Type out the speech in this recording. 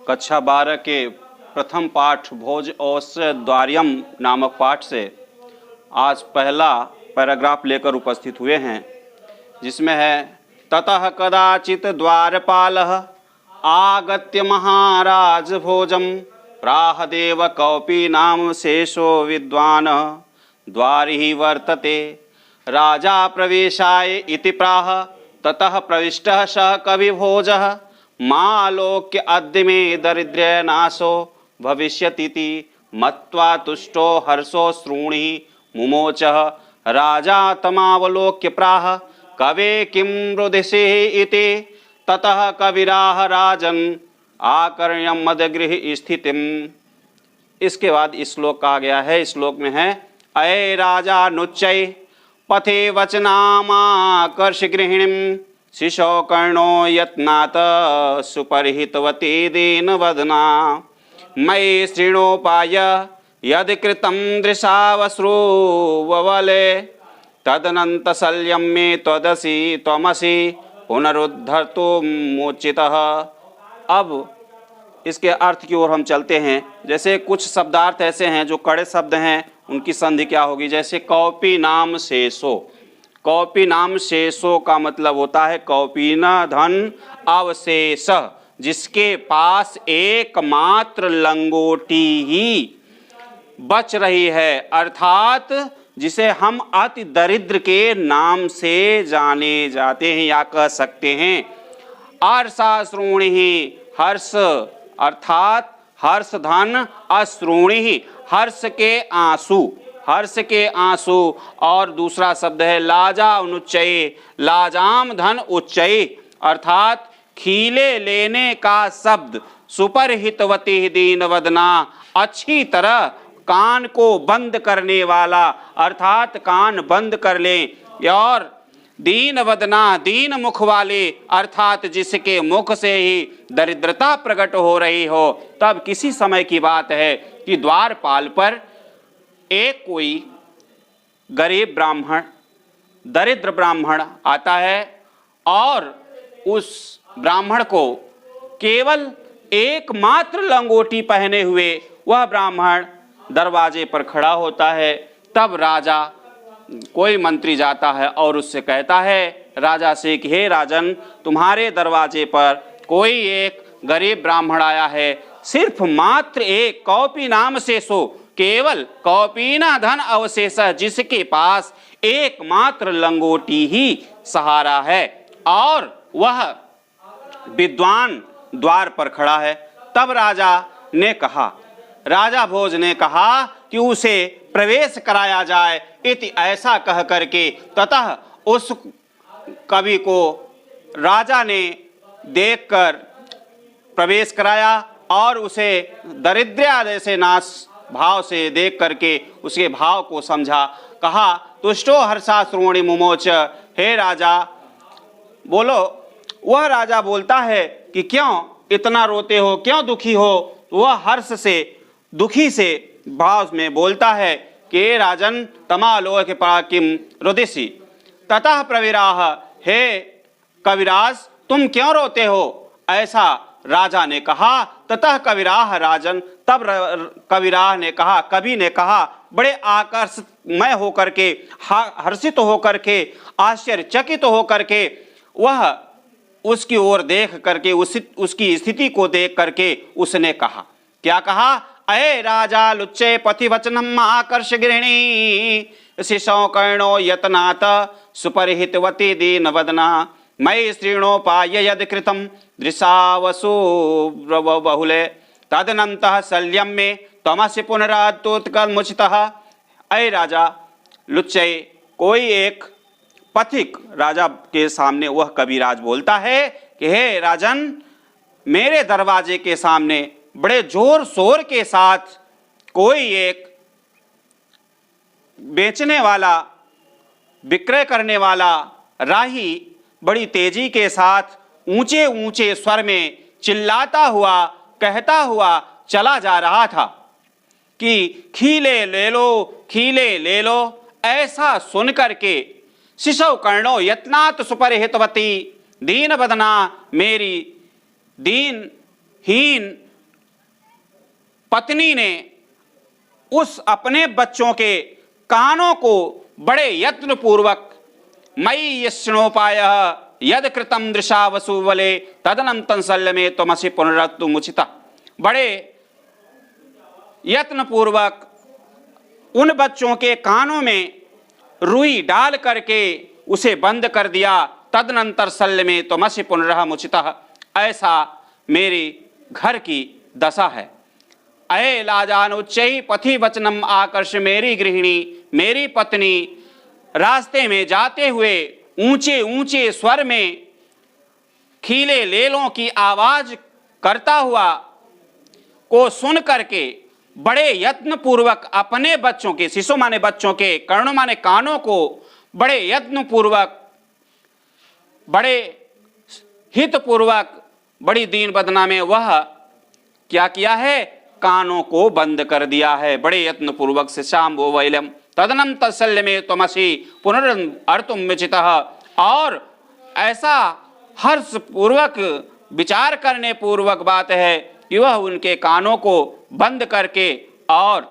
कक्षा 12 के प्रथम पाठ भोज औस्य द्वार्यम नामक पाठ से आज पहला पैराग्राफ लेकर उपस्थित हुए हैं, जिसमें है ततः कदाचित द्वारपालः आगत्य महाराज भोजम प्राह देव कौपी नाम शेषो विद्वान द्वारिहि वर्तते राजा प्रवेशाय इति प्राह ततः प्रविष्टः सः कविभोजः मालोक्य अद्य मे दरिद्र्य नाशो भविष्यतीति मत्वा तुष्टो हर्षो श्रोणि मुमोचः राजा तमावलोक्य प्राह कवे किं रुदिषे इति ततः कविराह राजन आकर्ण्यं मदगृह स्थितिम्। इसके बाद इस श्लोक कहा गया है। इस श्लोक में है अये राजा नुच्चय पथे वचनामाकर्ष गृहिणीं शिशो कर्णो यत्नात् सुपरिहितवती दीनवदना मयि शृणोपाय यदि कृतं दृशावश्रुववले तदनन्तशल्यं मे त्वदसि त्वमसि पुनरुद्धर्तुमुचितः। अब इसके अर्थ की ओर हम चलते हैं। जैसे कुछ शब्दार्थ ऐसे हैं जो कड़े शब्द हैं, उनकी संधि क्या होगी। जैसे कौपी नाम शेषो, कौपी नाम शेषो का मतलब होता है कौपीना धन अवशेष, जिसके पास एकमात्र लंगोटी ही बच रही है, अर्थात जिसे हम अति दरिद्र के नाम से जाने जाते हैं या कह सकते हैं। हर्षाश्रोणि हर्ष अर्थात हर्ष धन अश्रोणि हर्ष के आंसू, हर्ष के आंसू। और दूसरा शब्द है लाजा अनुच्चय, लाजाम धन उच्चय अर्थात खीले लेने का शब्द। सुपरहितवती दीनवदना अच्छी तरह कान को बंद करने वाला, अर्थात कान बंद कर लें। और दीनवदना दीन मुख वाले, अर्थात जिसके मुख से ही दरिद्रता प्रकट हो रही हो। तब किसी समय की बात है कि द्वारपाल पर एक कोई गरीब ब्राह्मण, दरिद्र ब्राह्मण आता है और उस ब्राह्मण को केवल एकमात्र लंगोटी पहने हुए वह ब्राह्मण दरवाजे पर खड़ा होता है। तब राजा, कोई मंत्री जाता है और उससे कहता है राजा से कि हे राजन, तुम्हारे दरवाजे पर कोई एक गरीब ब्राह्मण आया है, सिर्फ मात्र एक कौपी नाम शेषो, केवल कौपीना धन अवशेष, जिसके पास एकमात्र लंगोटी ही सहारा है और वह विद्वान द्वार पर खड़ा है। तब राजा ने कहा, राजा भोज ने कहा कि उसे प्रवेश कराया जाए। इति ऐसा कह करके ततः उस कवि को राजा ने देखकर प्रवेश कराया और उसे दरिद्र्य से नाश भाव से देख करके उसके भाव को समझा। कहा तुष्टो हर्षा श्रोणि मुमोच, हे राजा बोलो। वह राजा बोलता है कि क्यों इतना रोते हो, क्यों दुखी हो। वह हर्ष से दुखी से भाव में बोलता है कि राजन तमालोह के पराकिम रुदिसी ततः प्रविराह, हे कविराज तुम क्यों रोते हो, ऐसा राजा ने कहा। ततः कविराह राजन, तब कविराह ने कहा, कवि ने कहा बड़े आकर्षमय होकर के, हर्षित होकर के, आश्चर्यचकित होकर के वह उसकी ओर देख करके, उसकी स्थिति को देख करके उसने कहा, क्या कहा, अये राजा लुच्चे पथि वचनम आकर्ष गृहिणी शिशो कर्णो यतनात सुपरिहितवती दीनवदना मयि श्रीणोपाय यद कृतं दृशावसु बहुले तदनन्तः शल्यं मे त्वमसि पुनरात्तोत्कलमुचितः। अये राजा लुच्चे, कोई एक पथिक राजा के सामने वह कविराज बोलता है कि हे राजन, मेरे दरवाजे के सामने बड़े जोर शोर के साथ कोई एक बेचने वाला, विक्रय करने वाला राही बड़ी तेजी के साथ ऊंचे ऊंचे स्वर में चिल्लाता हुआ, कहता हुआ चला जा रहा था कि खीले ले लो, खीले ले लो। ऐसा सुन करके शिशु कर्णो यत्नात् सुपरिहितवती दीन बदना, मेरी दीन हीन पत्नी ने उस अपने बच्चों के कानों को बड़े यत्न पूर्वक मयि यष्णोपाय यद कृतम दृशा वसुवले तदनंतं सल्यमे त्वमसि पुनरुक्तमुचिता, बड़े यत्न पूर्वक उन बच्चों के कानों में रुई डाल करके उसे बंद कर दिया। तदनंतर सल्यमे त्वमसि पुनरुक्तमुचिता, ऐसा मेरे घर की दशा है। अये लाजानुच्चैः पथि वचनम आकर्ष, मेरी गृहिणी मेरी पत्नी रास्ते में जाते हुए ऊंचे ऊंचे स्वर में खीले लेलों की आवाज करता हुआ को सुन करके बड़े यत्न पूर्वक अपने बच्चों के, शिशु माने बच्चों के, कर्णों माने कानों को बड़े यत्न पूर्वक, बड़े हित पूर्वक, बड़ी दीन बदना में वह क्या किया है, कानों को बंद कर दिया है बड़े यत्न पूर्वक से। शाम वो वैलम तदनंतर सल्यमे त्वमसि पुनरुक्तमुचितः, और ऐसा हर्ष पूर्वक विचार करने पूर्वक बात है कि वह उनके कानों को बंद करके और